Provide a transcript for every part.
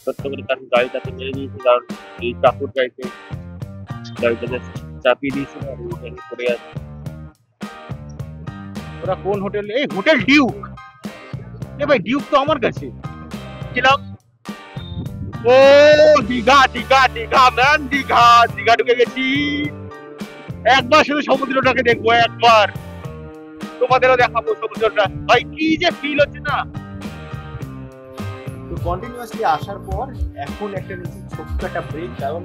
সত্য করে, কারণ গাড়িটাতে মেরে দিয়েছে, কারণ এই কাকুর গাড়িতে গাড়িটাতে চাপিয়ে দিয়েছিল আর ওইখানে পড়ে আছে। ওরা কোন হোটেল? এই হোটেল ডিউক। এ ভাই, ডিউক তো আমার কাছে ছিলাম। ও দীঘা দীঘা দীঘা ম্যান, দীঘা দীঘা ঢুকে গেছি। একবার শুধু সমুদ্রটাকে দেখবো, একবার তোমাদেরও দেখাবো সমুদ্রটা। ভাই কি যে ফিল হচ্ছে না। তো কন্টিনিউয়াসলি আসার পর এখন একটা নিচে ছোট্ট একটা ব্রেক, কারণ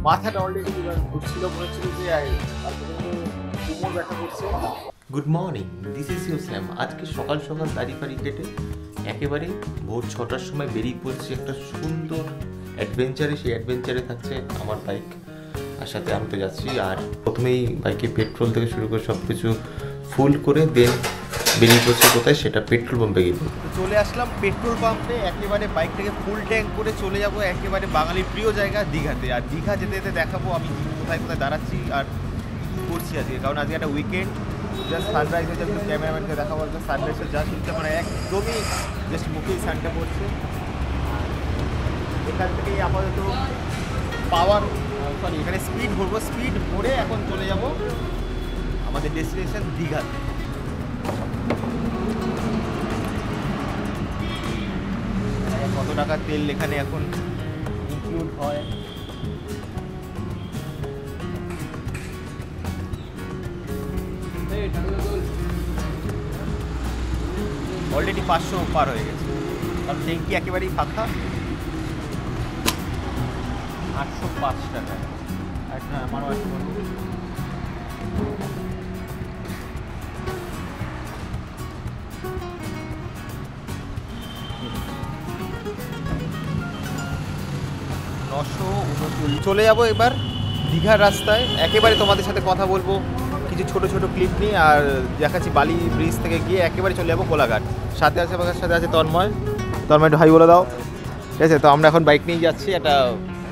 মাথাটা অলরেডি ঘুরছিল, মনে হচ্ছিল যে কোমর ব্যথা করছে। Good morning, this is your Sam. আজকে সকাল সকাল দাড়ি ফাড়ি কেটে একেবারে ভোর 6টার সময় বেরিয়ে পড়ছি একটা সুন্দর অ্যাডভেঞ্চারে। সেই অ্যাডভেঞ্চারে থাকছে আমার বাইক, আর সাথে আমি তো যাচ্ছি। আর প্রথমেই বাইকে পেট্রোল থেকে শুরু করে সব কিছু ফুল করে দেন বেরিয়ে পড়ছে কোথায়, সেটা পেট্রোল পাম্পে গিয়ে। চলে আসলাম পেট্রোল পাম্পে, একেবারে বাইকটাকে ফুল ট্যাঙ্ক করে চলে যাব একেবারে বাঙালির প্রিয় জায়গা দীঘাতে। আর দীঘা যেতে যেতে দেখাবো আমি কোথায় কোথায় দাঁড়াচ্ছি আর কী করছি আজকে, কারণ আজকে একটা উইকেন্ড। জাস্ট সানরাইজ হয়ে যাবে, ক্যামেরাম্যানকে দেখাবো সানরাইজের যা শুনতে মানে একদমই জাস্ট মুখেই সানটা পড়ছে। এখান থেকেই আপাতত এখানে স্পিড ভরবো, স্পিড ভরে এখন চলে যাব আমাদের ডেস্টিনেশন দীঘাতে। কত টাকা তেল এখানে এখন ইনক্লুড হয় অলরেডি 500 পার হয়ে গেছে, কারণ ট্যাঙ্কি একেবারেই ফাঁকা। 805 টাকা। আচ্ছা আমারও আছে। চলে যাবো এবার দীঘার রাস্তায়, একেবারে তোমাদের সাথে কথা বলবো কিছু ছোট ছোট ক্লিপ নিয়ে, আর দেখাচ্ছি বালি ব্রিজ থেকে গিয়ে একেবারে চলে যাবো কোলাঘাট। সাথে আছে আমার সাথে আছে তন্ময় একটু হাই বলে দাও। ঠিক আছে, তো আমরা এখন বাইক নিয়ে যাচ্ছি, একটা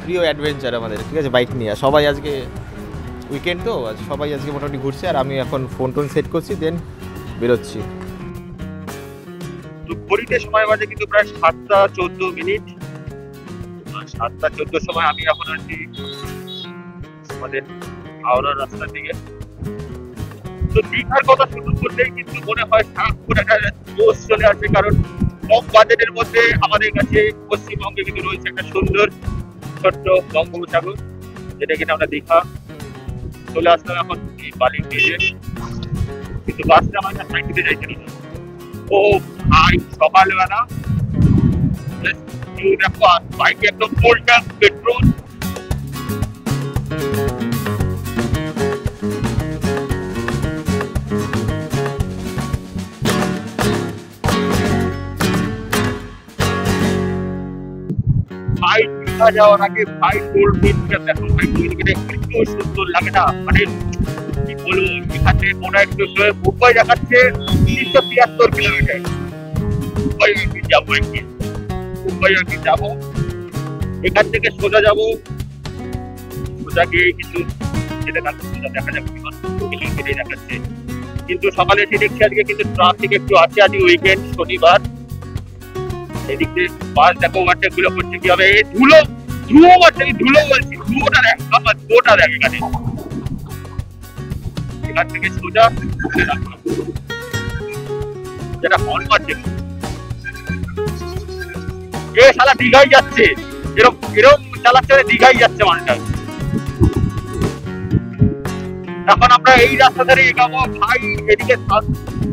প্রিয় অ্যাডভেঞ্চার আমাদের। ঠিক আছে, বাইক নিয়ে সবাই আজকে উইকেন্ড তো, সবাই আজকে মোটামুটি ঘুরছে, আর আমি এখন ফোন টোন সেট করছি, দেন বেরোচ্ছি। ঘড়িতে সময় বাজে কিন্তু প্রায় 7:14। 7:14 সময় আমি এখন আছি আমাদের হাওড়ার রাস্তার দিকে। তো দীঘার কথা শুরু করলেই কিন্তু মনে হয় সারাক্ষণ একটা জোশ চলে আসে, কারণ কম বাজেটের মধ্যে আমাদের কাছে পশ্চিমবঙ্গে কিন্তু রয়েছে একটা সুন্দর ছোট্ট বঙ্গোপসাগর, যেটা কিনা আমরা দীঘা। চলে আসলাম এখন এই বালি ব্রিজে, কিন্তু বাসটা আমার কাছে সাইকেলে যাইছিল না। ও ভাই, সকালবেলা দেখো বাইকে একদম ফুল ট্যাঙ্ক পেট্রোল। ভাই দীঘা যাওয়ার আগে ভাই গোল্ড বিচটা দেখো, ভাই একটু সুন্দর লাগে না? মানে কি বলবো, এখানে মনে একটু মুম্বাই দেখাচ্ছে 373 কিলোমিটার। মুম্বাই আমি যাবো একদিন, মুম্বাই আমি যাবো। এখান থেকে সোজা যাবো, সোজা গিয়ে কিন্তু যেটা সোজা দেখা যাবে সেটাই দেখাচ্ছে। কিন্তু সকালে এসে দেখছি আজকে কিন্তু ট্রাফিক একটু আছে, আজকে উইকেন্ড শনিবার। এদিক থেকে বাস দেখো ওভারটেক গুলো করছে কি হবে, ধুলো ধুলো মারছে, ধুলো বলছি, ধুলোটা দেখ, আমার ধুলোটা দেখ এখানে। এখান থেকে সোজা যেটা হর্ন মারছে, এ শালা দীঘাই যাচ্ছে, এরকম এরকম চালাচ্ছে, দীঘাই যাচ্ছে মানুষটা। এখন আমরা এই রাস্তা ধরে এগাবো ভাই, এদিকে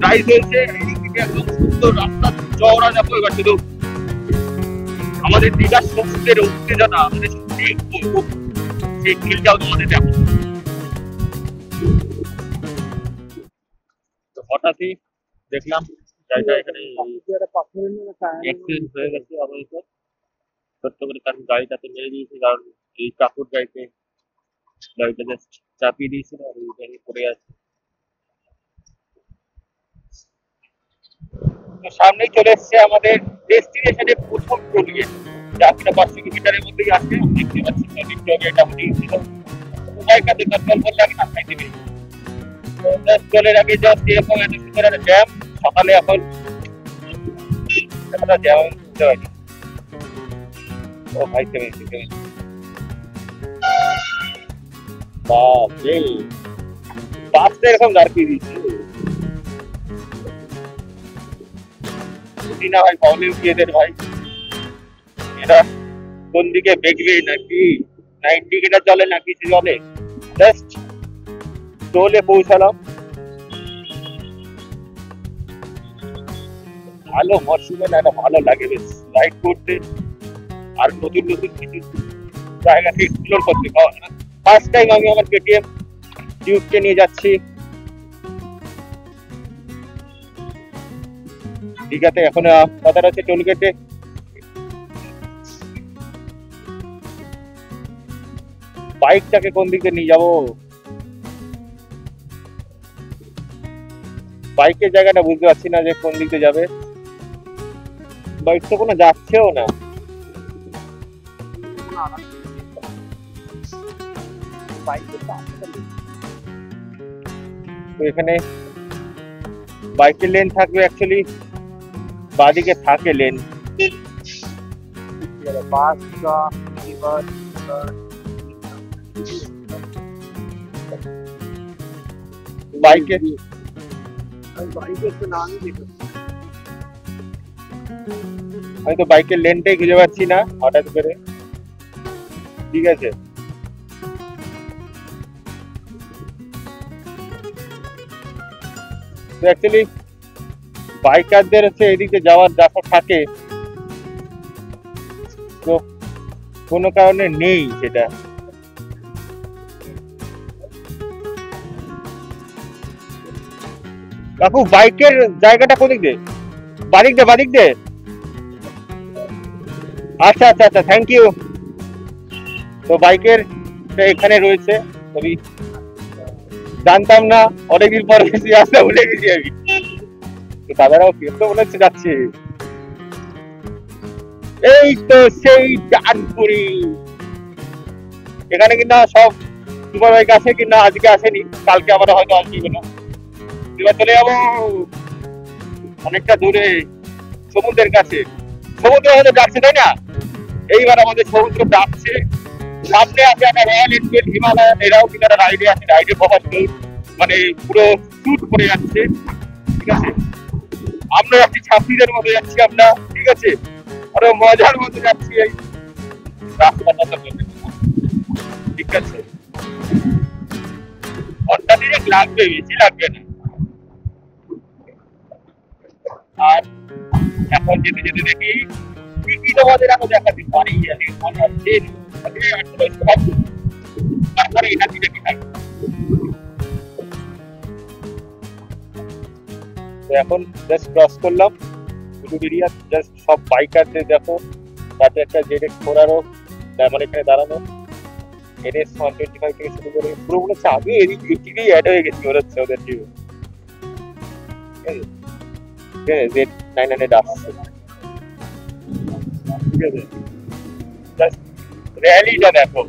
রাইজ হয়েছে, এইদিকে একদম সুন্দর রাস্তা চওড়া যাবো। এবার শুধু আমাদের দীঘার সমুদ্রের উত্তেজনা আমাদের দেখবো, সেই ফিলটাও তোমাদের দেখো। তো হঠাৎই দেখলাম জায়গা এখানে অ্যাক্সিডেন্ট হয়ে গেছে অবৈধ সত্য করে, কারণ গাড়িটাতে মেরে দিয়েছে, কারণ এই কাকুর গাড়িতে গাড়িটা জাস্ট চাপিয়ে দিয়েছিল আর ওইখানে পড়ে আছে। সামনেই চলে এসছে আমাদের ডেস্টিনেশনের প্রথম টোল গেট, যা কিনা 500 কিলোমিটারের মধ্যেই আছে। দেখতে পাচ্ছি এটা উঠেছিল সময়টাতে কন্ট্রোল করলে আগে নামাই দিবি। টোলের আগে জাস্ট এরকম এত সুন্দর একটা জ্যাম, সকালে এখন জ্যাম হয়নি। ও ভাই থেমেছে বাপরে, বাসটা এরকম দাঁড় করিয়ে দিচ্ছে না ভাই, প্রবলেম কি এদের ভাই? এরা কোন দিকে বেগবে নাকি, না ইন্ডিকেটার চলে না কিছু চলে? জাস্ট টোলে পৌঁছালাম। ভালো মরশুমে একটা ভালো লাগে বেশ রাইড করতে, আর নতুন নতুন কিছু জায়গাকে এক্সপ্লোর করতে। ফার্স্ট টাইম আমি আমার কেটিএম ডিউককে নিয়ে যাচ্ছি দীঘাতে। এখন কথাটা হচ্ছে টোলগেটে বাইকটাকে কোন দিকে নিয়ে যাবো, বাইকের জায়গাটা বুঝতে পারছি না যে কোন দিকে যাবে। বাইক তো কোনো যাচ্ছেও না। তো এখানে বাইকের লেন থাকবে, অ্যাকচুয়ালি বাদিকে থাকে লেন। বাইকে আমি তো বাইকের লেনটাই খুঁজে পাচ্ছি না হঠাৎ করে। ঠিক আছে, তো অ্যাকচুয়ালি বাইকারদের হচ্ছে এদিকে যাওয়ার রাস্তা থাকে, তো কোনো কারণে নেই সেটা। কাকু বাইকের জায়গাটা কোদিক দিয়ে? বাদিক দে। আচ্ছা আচ্ছা আচ্ছা, থ্যাংক ইউ। তো বাইকের এখানে রয়েছে, আমি জানতাম না, অনেকদিন পর গেছি, আসতে ভুলে গেছি আমি। তো দাদারাও তো মনে হচ্ছে যাচ্ছে। এই তো সেই ডানপুরি, এখানে কিনা সব সুপার বাইক আছে, কিনা আজকে আসেনি, কালকে আবার হয়তো আসবে না। এবার চলে যাবো অনেকটা দূরে সমুদ্রের কাছে। সমুদ্র হয়তো ডাকছে, তাই না? এইবার আমাদের সমুদ্র ডাকছে। সামনে আছে একটা রয়্যাল এনফিল্ড হিমালয়ান, এরাও কিনা রাইডে আছে, রাইডে বহুত মানে পুরো শুট করে যাচ্ছে। ঠিক আছে, আমরা যাচ্ছি ছাত্রীদের মতো যাচ্ছি আমরা। ঠিক আছে, আরো মজার মতো যাচ্ছি এই রাস্তাটা। ঠিক আছে, ঘন্টা দিনে লাগবে, বেশি লাগবে না। আর এখন যেতে যেতে দেখি কি কি তোমাদের আরো দেখাতে পারি। তারপরে এটা দিকে কি থাকবে। এখন জাস্ট ক্রস করলাম উলুবেড়িয়া। জাস্ট সব বাইকারদের দেখো, তাতে একটা জেডএক্স ফোরারও মানে এখানে দাঁড়ানো। NS 125 থেকে শুরু করে পুরো মনে হচ্ছে আমি এদিকেই অ্যাড হয়ে গেছি মনে হচ্ছে ওদের টিমে। Z900 আসছে। ঠিক আছে, জাস্ট র্যালিটা দেখো।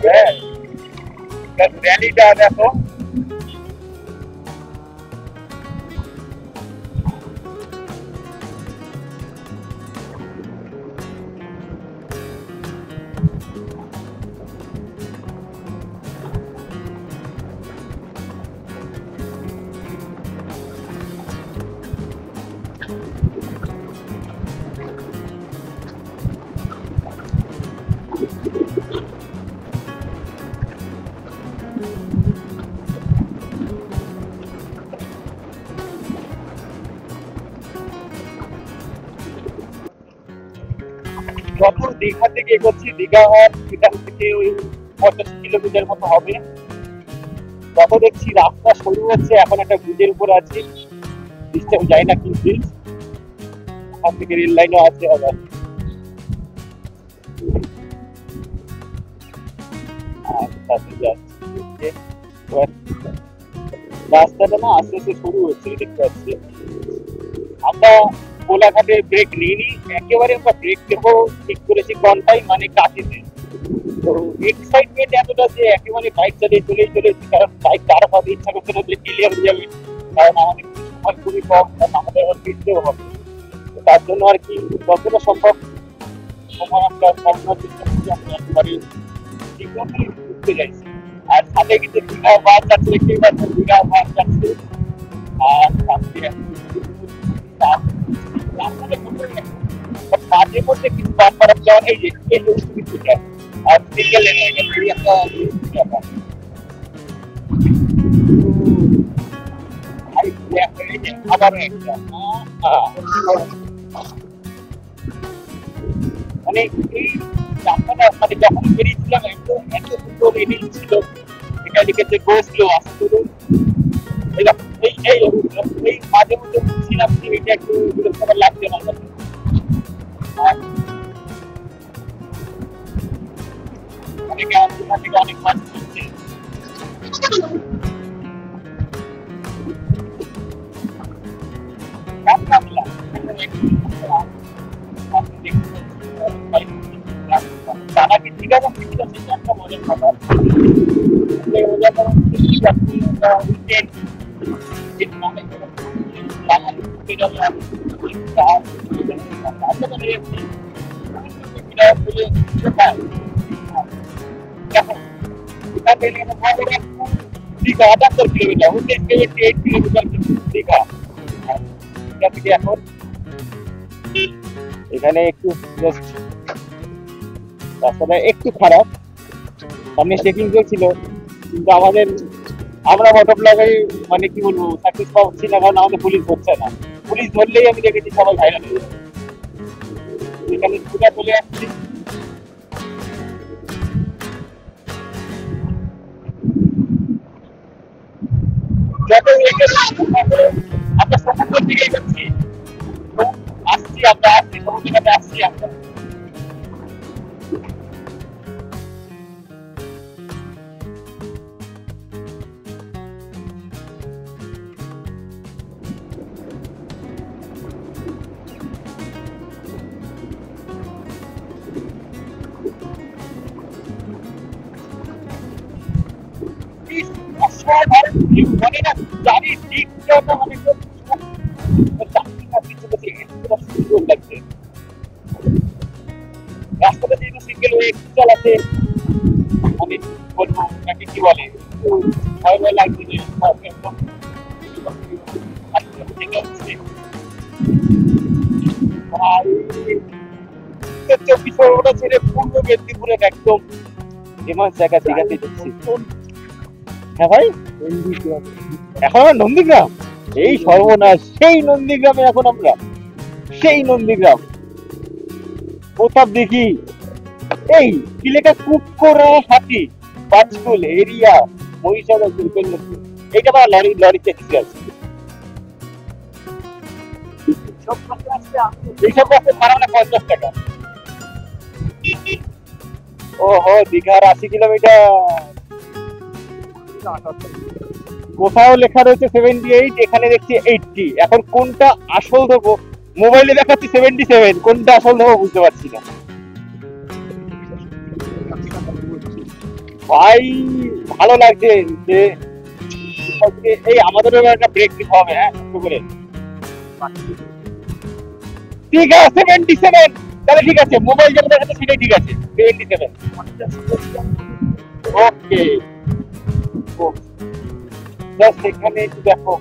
হ্যাঁ, র্যালিটা দেখো। যখন দীঘা থেকে এগোচ্ছি, দীঘা এখান থেকে ওই 85 কিলোমিটার মতো হবে, তত দেখছি রাস্তা সরু হচ্ছে। এখন একটা ব্রিজের উপর আছি, ব্রিজটা যাই না কি ব্রিজ, ওখান থেকে রেল লাইনও আছে আবার। রাস্তাটা না আস্তে আস্তে শুরু হচ্ছে, দেখতে পাচ্ছি। আমরা কোলাঘাটে ব্রেক নিইনি, একেবারে আমরা ব্রেক দেবো ঠিক করেছি ঘন্টায়, মানে কাছেতে। তো এক্সাইটমেন্ট এতটা যে একেবারে বাইক চালিয়ে চলেছি, কারণ বাইক দাঁড় পাতে ইচ্ছা করছে না যে ক্লিয়ার হয়ে যাবে, কারণ আমাদের সময় খুবই কম, কারণ আমাদের আবার ফিরতেও হবে। তার জন্য আর কি যতটা সম্ভব সময় আমরা কমানোর চেষ্টা করছি, আমরা একেবারে ঠিকভাবে ঘুরতে যাচ্ছি। আর সাথে কিন্তু দীঘা বাস যাচ্ছে, দেখতেই পাচ্ছেন দীঘা বাস যাচ্ছে। আর মাঝে মধ্যে কিছু বাস খারাপ যাওয়া, এই যে এই কিছুটা আর সিঙ্গেল লেন হয়ে গেছে, এই একটা ব্যাপার। আবারও একটা মানে এই রাস্তাটা মানে যখন বেরিয়েছিলাম এত সুন্দর রেডি ছিল, এটা লিখেছে গো স্লো আসতে। এই মাঝে মধ্যে বুঝছিলাম যে এটা একটু বিরক্তকর লাগছে না। অনেকে এখান থেকে অনেক মাছ কিনছে। তারা কি ঠিক আছে ঠিক আছে, সেটা একটা মজার কথা। Digha ৭৮ kilometre, 78 kilometre Digha. এখন এখানে একটু রাস্তাটা একটু খারাপ, সামনে চেকিং চলছিল, কিন্তু আমরা মোটরব্লগে মানে কি বলবো সাকসেস পাচ্ছি না, কারণ আমাদের পুলিশ ধরছে না। পুলিশ ধরলেই আমি দেখেছি সবাই ভাইরাল হয়ে যাবে। এখানে সোজা চলে আসছি, আমরা সমুদ্রের দিকে যাচ্ছি, আমরা আসছি সমুদ্রের আসছি আমরা। মানে না চারিদিকটা মানে সুন্দর লাগছে। রাস্তাটা যেহেতু সিঙ্গেল ওয়ে চালাতে মানে বলবো নাকি কি বলে ভয় ভয় লাগছে যে চব্বিশ পরগনা ছেড়ে পূর্ব মেদিনীপুরের একদম ফেমাস জায়গা দীঘাতে যাচ্ছি। হ্যাঁ ভাই, এখন আমরা নন্দীগ্রাম, এই সর্বনাশ, সেই নন্দীগ্রামে এখন আমরা, সেই নন্দীগ্রাম কোথাও দেখি এই কি লেখা কুপকোরা হাতি পাঁচকুল এরিয়া মহিষাদল দুর্গেন্দ্রপুর, এইটা আবার লরিতে ঠিক আছে। এইসব রাস্তায় ভাড়া মানে 50 টাকা। ওহো, দীঘার 80 কিলোমিটার। কোথাও লেখা রয়েছে 78, এখানে দেখছি 80। এখন কোনটা আসল দেবো? মোবাইলে দেখাচ্ছি 77, কোনটা আসল দেবো বুঝতে পারছি না ভাই। ভালো লাগছে যে এই আমাদেরও একটা ব্রেক দিতে হবে। হ্যাঁ করে ঠিক আছে 77, তাহলে ঠিক আছে, মোবাইল যেটা দেখাচ্ছে সেটাই ঠিক আছে 77। ওকে, জাস্ট এখানে একটু দেখো,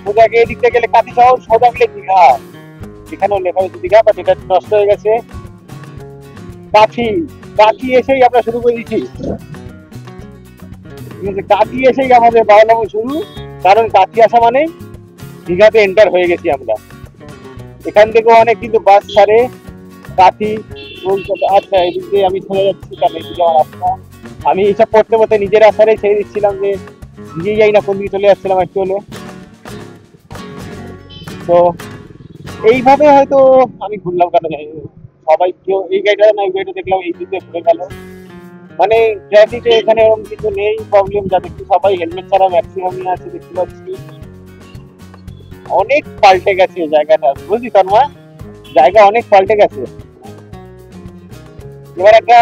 সোজা গিয়ে দিকতে গেলে কাঁথি শহর, সোজা গেলে দীঘা। এখানেও লেখা হয়েছে দীঘা, বাট এটা নষ্ট হয়ে গেছে। কাঁথি এসেই আমরা শুরু করে দিচ্ছি, কাঁথি এসেই আমাদের বাউলামো শুরু, কারণ কাঁথি আসা মানে দীঘাতে এন্টার হয়ে গেছি আমরা। এখান থেকেও অনেক কিন্তু বাস ছাড়ে কাঁথি। আচ্ছা, এদিক দিয়ে আমি চলে যাচ্ছি, কারণ এদিকে আমার রাস্তা। আমি এইসব পড়তে পড়তে নিজের আসারেই ছেড়ে দিচ্ছিলাম যে নিজেই যাই না কোন দিকে চলে যাচ্ছিলাম একটু হলে। তো এইভাবে হয়তো আমি ঘুরলাম, কেন জানি সবাই কেউ এই গাড়িটা না ওই গাড়িটা দেখলাম এই দিকে ঘুরে গেল। মানে ট্রাফিকে এখানে এরকম কিছু নেই প্রবলেম, যা দেখছি সবাই হেলমেট ছাড়া ম্যাক্সিমামই আছে দেখতে পাচ্ছি। অনেক পাল্টে গেছে জায়গাটা, বুঝলি তন্মা, জায়গা অনেক পাল্টে গেছে। এবার একটা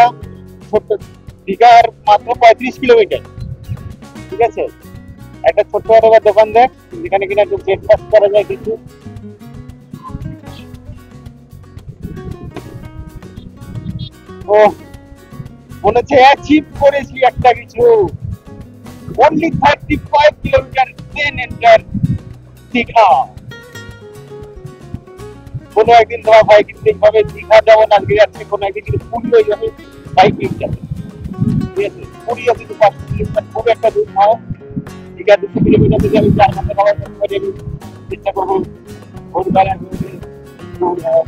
ছোট্ট দীঘার মাত্র 35 কিলোমিটার, ঠিক আছে, একটা ছোট্ট একটা দোকান দেখ যেখানে কিনা একটু ব্রেকফাস্ট করা যায় কিছু। ও মনে হচ্ছে অ্যাচিভ করেছি একটা কিছু। only 35 kilometre then enter Digha. কোনো একদিন ধরা হয় কিন্তু এইভাবে দীঘা যেমন আজকে যাচ্ছে, কোনো একদিন কিন্তু পুরী হয়ে যাবে বাইক নিয়ে যাবে, ঠিক আছে? পুরীও কিন্তু 5 কিলোমিটার, খুব একটা দূর নয়। দীঘা 200 কিলোমিটার থেকে আমি 4 ঘন্টা খাওয়া করে চেষ্টা করবো ভোরবেলা করে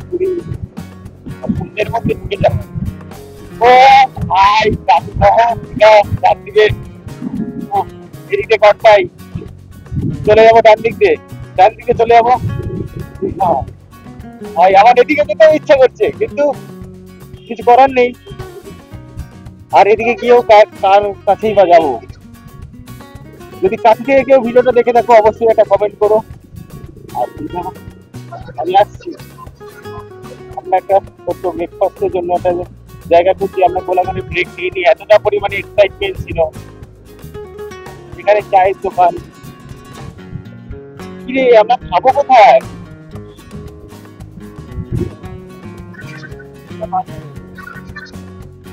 পুরী সমুদ্রের মধ্যে ঢুকে যাবো। ও ভাই চারদিকে এদিকে কটপাই, চলে যাবো ডান দিক দিয়ে, ডান দিকে চলে যাবো। ভাই আমার এদিকে যেতে ইচ্ছা করছে কিন্তু কিছু করার নেই, আর এদিকে গিয়েও কার কাছেই বা যাবো। যদি কাছ থেকে কেউ ভিডিওটা দেখে থাকো অবশ্যই একটা কমেন্ট করো। আর আমি আসছি, আমরা একটা ছোট্ট ব্রেকফাস্টের জন্য একটা জায়গা খুঁজছি। আমরা কোলাঘাটে ব্রেক নিয়ে নিই, এতটা পরিমাণে এক্সাইটমেন্ট ছিল। এখানে চায়ের দোকান, কিরে আমরা খাবো কোথায়?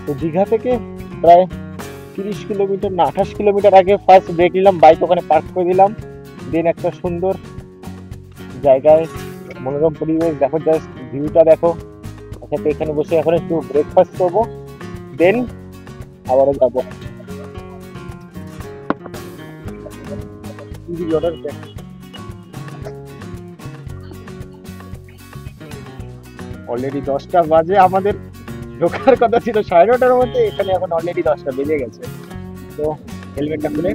তো দীঘা থেকে প্রায় 30 কিলোমিটার না 28 কিলোমিটার আগে ফার্স্ট ব্রেক নিলাম, বাইক ওখানে পার্ক করে দিলাম। দেন একটা সুন্দর জায়গায় মনোরম পরিবেশ, দেখো জাস্ট ভিউটা দেখো। আচ্ছা, তো এখানে বসে এখন একটু ব্রেকফাস্ট করবো, দেন আবারও যাবো। অলরেডি 10টা বাজে, আমাদের ঢোকার কথা ছিল 9:30টার মধ্যে, এখানে এখন অলরেডি 10টা বেজে গেছে। তো হেলমেটটা খুলে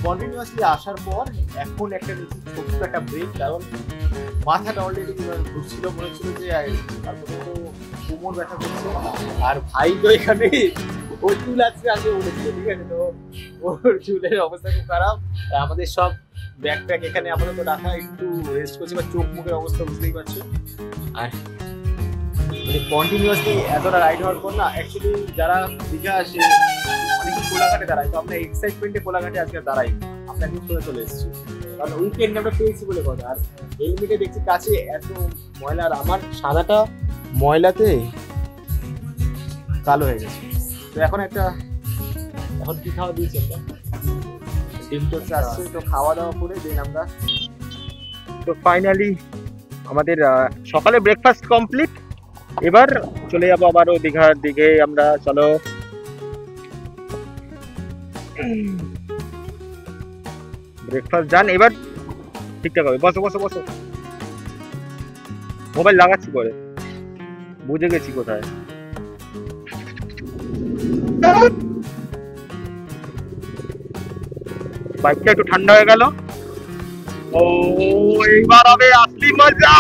কন্টিনিউয়াসলি আসার পর এখন একটা ছোট্ট একটা ব্রেক, কারণ মাথাটা অলরেডি ঘুরছিল, মনে হচ্ছিল যে তারপরে তো কোমর ব্যথা করছে। আর ভাই তো এখানে ওর চুল আজকে আগে উঠেছিল, ঠিক আছে? তো ওর চুলের অবস্থা খুব খারাপ। আমাদের সব ব্যাগ ট্যাগ এখানে আপাতত রাখা, একটু রেস্ট করছি, বা চোখ মুখের অবস্থা বুঝতেই পারছো। আর মানে কন্টিনিউয়াসলি এতটা রাইড হওয়ার পর না, অ্যাকচুয়ালি যারা দীঘা আসে অনেকে কোলাঘাটে দাঁড়ায়, তো আমরা এক্সাইটমেন্টে কোলাঘাটে আজকে দাঁড়াই, আমরা নিউজ করে চলে এসেছি, কারণ উইকেন্ড আমরা পেয়েছি বলে কথা। আর হেলমেটে দেখছি কাছে এত ময়লা, আর আমার সাদাটা ময়লাতে কালো হয়ে গেছে। তো এখন কি খাওয়া দিয়েছে, একটা ডিম টোস্ট আসছে, তো খাওয়া দাওয়া করে দেন আমরা। তো ফাইনালি আমাদের সকালে ব্রেকফাস্ট কমপ্লিট। এবার চলে যাবো আবারও দীঘার দিকে আমরা। চলো ব্রেকফাস্ট ডান, এবার ঠিকঠাক হবে। বসো বসো বসো, মোবাইল লাগাচ্ছি পরে, বুঝে গেছি কোথায়। বাইকটা একটু ঠান্ডা হয়ে গেল। ও এইবার হবে আসলি মজা।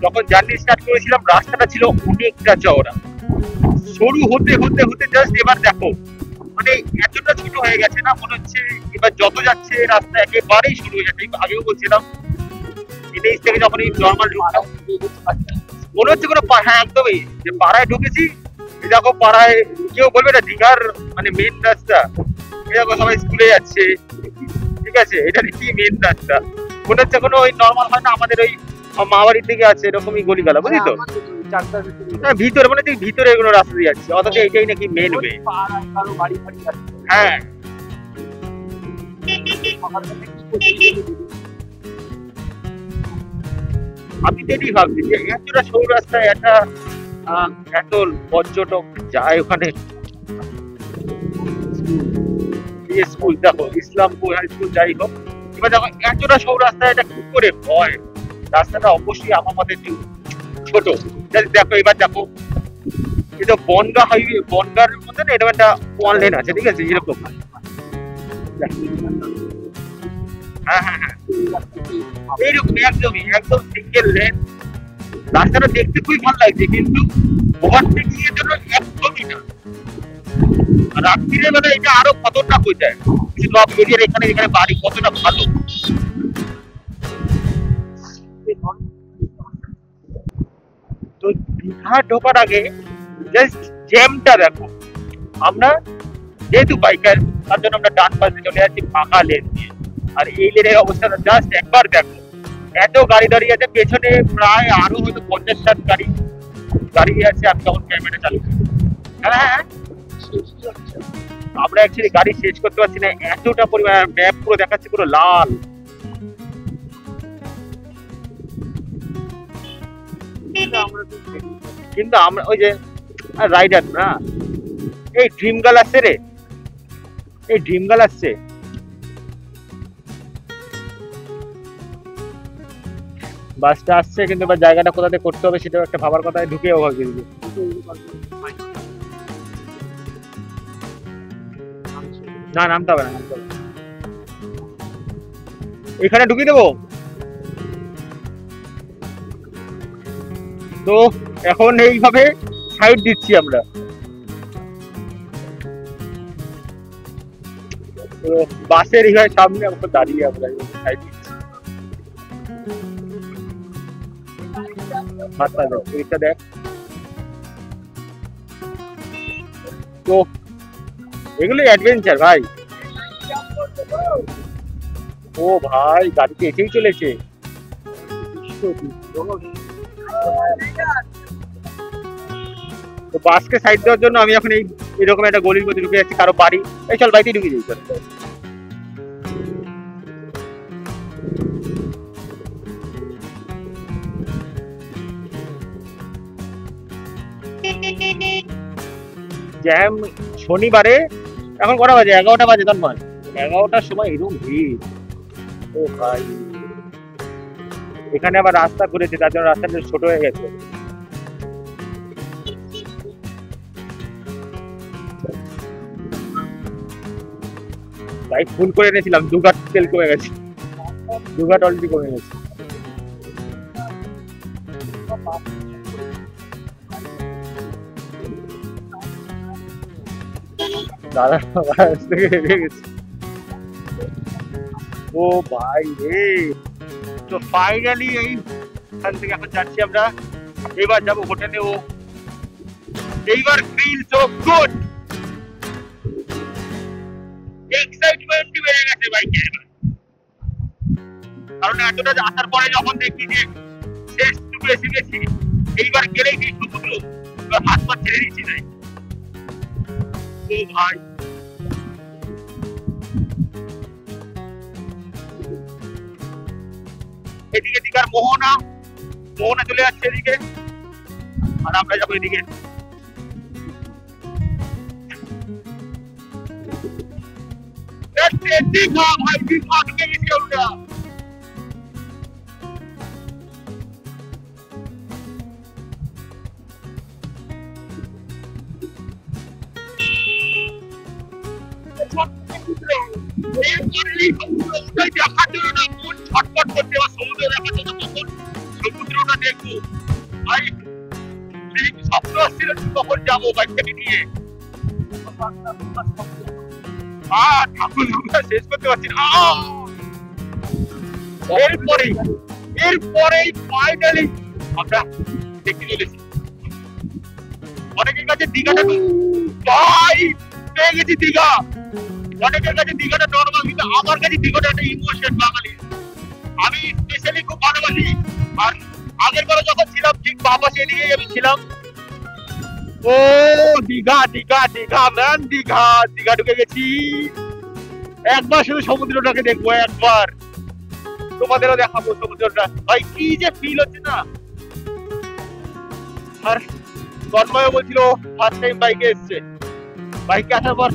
যখন জার্নি স্টার্ট করেছিলাম রাস্তাটা ছিল অনেকটা চওড়া, সরু হতে হতে হতে জাস্ট এবার দেখো মানে এতটা ছোট হয়ে গেছে না, মনে হচ্ছে এবার যত যাচ্ছে রাস্তা একেবারেই শুরু হয়ে যাচ্ছে। আগেও বলছিলাম এনএইচ থেকে যখন এই নর্মাল ঢুকলাম মনে হচ্ছে কোনো হ্যাঁ একদমই যে পাড়ায় ঢুকেছি। দেখো পাড়ায় কেউ বলবে না দীঘার মানে মেন রাস্তা, দেখো সবাই স্কুলে যাচ্ছে, ঠিক আছে? এটা কি মেন রাস্তা মনে হচ্ছে কোনো ওই নর্মাল হয় না আমাদের ওই মাওয়ারির দিকে আছে এরকমই গলিগালা, বুঝলি তো? ভিতরে মানে তুই ভিতরে এগুলো রাস্তা দিয়ে যাচ্ছে, অথচ এটাই নাকি মেন ওয়ে। হ্যাঁ আমি তো এটাই ভাবছি যে এতটা সরু রাস্তায় একটা এত পর্যটক যায় ওখানে। স্কুল দেখো ইসলামপুর হাই স্কুল যাই হোক, এবার দেখো এতটা সরু রাস্তায় এটা কি করে হয়? রাস্তাটা অবশ্যই আমার মতে একটু ছোট। দেখো এবার দেখো এটা বনগা হাইওয়ে, বনগার মধ্যে না এরকম একটা ওয়ান লেন আছে, ঠিক আছে? এরকম হ্যাঁ হ্যাঁ হ্যাঁ এইরকম একদমই একদম সিঙ্গেল লেন। রাস্তাটা দেখতে খুবই ভালো লাগছে, কিন্তু ওভারটেকিং এর জন্য একদমই না। রাত্রিরে বেলা এটা আরো খতরনাক হয়ে যায়। এখানে এখানে বাড়ি কতটা ভালো। তো দীঘা ঢোকার আগে জাস্ট জ্যামটা দেখো। আমরা যেহেতু বাইকার তার জন্য আমরা ডান পাশে চলে যাচ্ছি ফাঁকা লেন দিয়ে, আর এই লেনের অবস্থাটা জাস্ট একবার দেখো। এত গাড়ি দাঁড়িয়ে আছে, পেছনে প্রায় আরো হয়তো 50-60 গাড়ি দাঁড়িয়ে আছে। আমি তখন ক্যামেরা চালু করি। হ্যাঁ, আমরা অ্যাকচুয়ালি গাড়ি শেষ করতে পারছি না, এতটা পরিমাণ ম্যাপ পুরো দেখাচ্ছে পুরো লাল। কিন্তু আমরা ওই যে রাইডার না, এই ড্রিম গার্ল আসছে রে, এই ড্রিম গার্ল আসছে। বাসটা আসছে, কিন্তু এবার জায়গাটা কোথাতে করতে হবে সেটাও একটা ভাবার কথা। ঢুকেও ভাবছি না, নামতে হবে না, নামতে হবে। এখানে ঢুকিয়ে দেবো তো। এখন এইভাবে সাইড দিচ্ছি আমরা। তো বাসের এইভাবে সামনে আমরা দাঁড়িয়ে আমরা সাইড দিচ্ছি। দেখ তো, এগুলো অ্যাডভেঞ্চার ভাই। ও ভাই, গাড়িতে এসেই চলেছে। তো বাসকে সাইড দেওয়ার জন্য আমি এখন এইরকম একটা গলির মধ্যে ঢুকে যাচ্ছি, কারো বাড়ি। এই চল বাড়িতে ঢুকে যাই। জ্যাম শনিবারে। এখন কটা বাজে? 11টা বাজে। তন্ময়, 11টার সময় এরকম ভিড়। ও ভাই, এখানে আবার রাস্তা করেছে, তার জন্য রাস্তাটা ছোট হয়ে গেছে। বাইক ফুল করে এনেছিলাম, 2 গাঁট তেল কমে গেছে, 2 গাঁট অলরেডি কমে গেছে। দাদা থেকে হেরে গেছে। ও ভাই রে, তো ফাইনালি এইখান থেকে এখন যাচ্ছি আমরা। এবার যাবো হোটেলে। ও এইবার ফিল সো গুড, এক্সাইটমেন্ট বেড়ে গেছে বাইকে। কারণ এতটা আসার পরে যখন দেখি যে শেষ টুকু এসে গেছি, এইবার গেলেই কি সমুদ্র, এবার হাত পা ছেড়ে দিচ্ছি নাই। ও ভাই, এদিকে দীঘার মোহনা চলে যাচ্ছে এদিকে, আর আমরা যাবো এদিকে। দীঘা ভাই, দীঘা ঢুকে গেছি আমরা। সমুদ্রটা দেখবো ভাই, স্বপ্ন আসছিল তখন যাবো বাইকটাকে নিয়ে। ঠাকুর শেষ করতে পারছি না। এরপরেই ফাইনালি আমরা দেখতে চলেছি। অনেকের কাছে দীঘাটা ভাই পেয়ে গেছি, দীঘা। অনেকের কাছে দীঘাটা নরমাল, কিন্তু আমার কাছে দীঘাটা একটা ইমোশন বাঙালি। আমি স্পেশালি খুব ভালোবাসি। আর আগের বারে যখন ছিলাম ঠিক বাবা সেদিকেই আমি ছিলাম। ও দীঘা, দীঘা, দীঘা ম্যান, দীঘা। দীঘা ঢুকে গেছি। একবার শুধু সমুদ্রটাকে দেখবো, একবার তোমাদেরও দেখাবো সমুদ্রটা। ভাই কি যে ফিল হচ্ছে না। আর তন্ময় বলছিল ফার্স্ট টাইম বাইকে এসছে, বাইকে আসার পর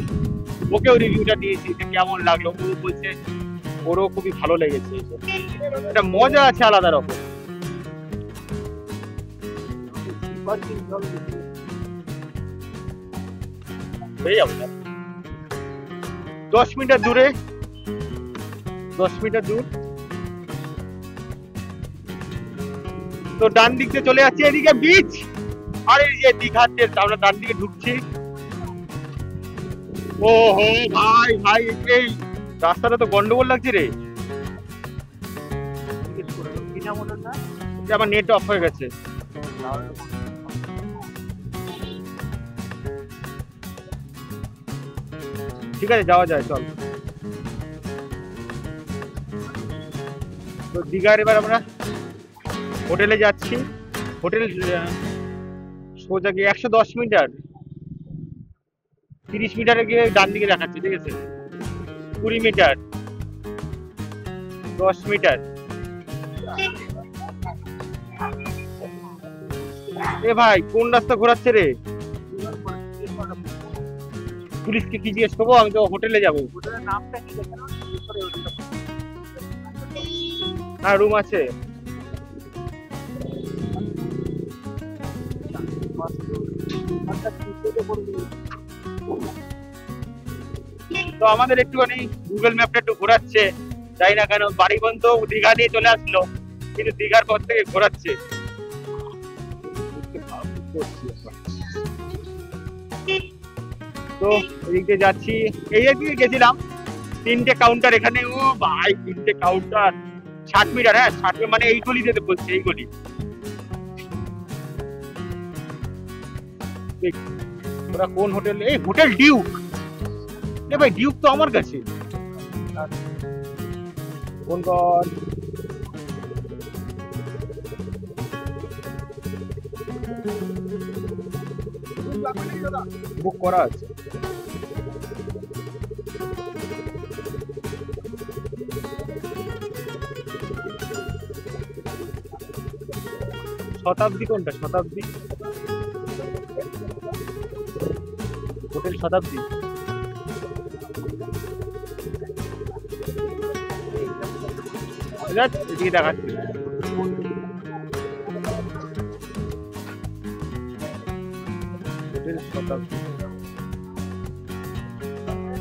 ওকেও রিভিউটা দিয়েছি যে কেমন লাগলো। ও বলছে ওরও খুবই ভালো লেগেছে। একটা মজা আছে আলাদা রকম। হয়ে যাবো 10 মিটার দূরে, 10 মিটার দূর। তো ডান দিক দিয়ে চলে যাচ্ছে, এদিকে বিচ। আর এই যে দীঘাতে আমরা ডান দিকে ঢুকছি। ও হো ভাই ভাই, এই রাস্তাটা তো গন্ডগোল লাগছে রে। আমার নেট অফ হয়ে গেছে। ঠিক আছে, যাওয়া যায়, চল। তো দীঘার এবার আমরা হোটেলে যাচ্ছি। হোটেল সোজা গিয়ে 110 মিটার, 30 মিটারে গিয়ে ডান দিকে দেখাচ্ছে, ঠিক আছে? 20 মিটার, 10 মিটার। এ ভাই কোন রাস্তা ঘোরাচ্ছে রে? পুলিশকে কি জিজ্ঞেস করবো? আমি তো হোটেলে যাবো। হ্যাঁ, রুম আছে। তো আমাদের একটুখানি গুগল ম্যাপটা একটু ঘোরাচ্ছে, যাই না কেন বাড়ি বন্ধ, দীঘা দিয়ে চলে আসলো, কিন্তু দীঘার পর থেকে ঘোরাচ্ছে। তো এদিক দিয়ে যাচ্ছি, এই দিকে গেছিলাম, 3টে কাউন্টার এখানে। ও ভাই 3টে কাউন্টার, 60 মিটার। হ্যাঁ 60 মানে এই গলি যেতে বলছে, এই গলি। ওরা কোন হোটেল? এই হোটেল ডিউক। এ ভাই ডিউক তো আমার কাছে। কোন ঘর? বুক করা আছে। শতাব্দী কোনটা? শতাব্দী হোটেল শতাব্দী। এদিকে দেখাচ্ছি।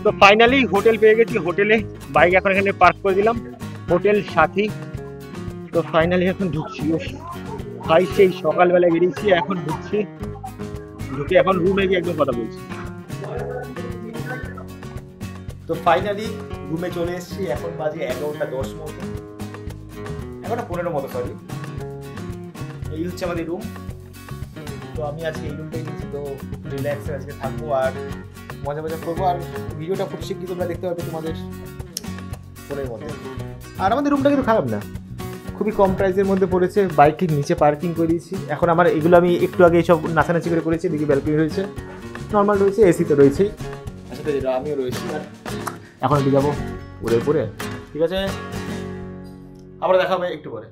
তো ফাইনালি হোটেল পেয়ে গেছি। হোটেলে বাইক এখন এখানে পার্ক করে দিলাম, হোটেল সাথী। তো ফাইনালি এখন ঢুকছি। ভাই সেই সকালবেলা বেরিয়েছি, এখন ঢুকছি, ঢুকে এখন রুমে গিয়ে একদম কথা বলছি। তো ফাইনালি রুমে চলে এসেছি। এখন বাজে 11:10 মতো, 11:15 মতো, সরি। এই হচ্ছে আমাদের রুম। তো আমি আজকে এই রুমটাই নিয়েছি, তো রিল্যাক্সে আজকে থাকবো আর মজা মজা করবো। আর ভিডিওটা খুব শীঘ্রই তোমরা দেখতে পাবে তোমাদের ফোনের মধ্যে। আর আমাদের রুমটা কিন্তু খারাপ না, খুবই কম প্রাইসের মধ্যে পড়েছে। বাইকের নিচে পার্কিং করে দিয়েছি। এখন আমার এগুলো আমি একটু আগে এইসব নাচানাচি করে করেছি। এদিকে ব্যালকনি রয়েছে, নর্মাল রয়েছে, এসি তো রয়েছেই, আসলে আমিও রয়েছি। আর এখন একটু যাবো পরে। ঠিক আছে, আমরা দেখা হবে একটু পরে।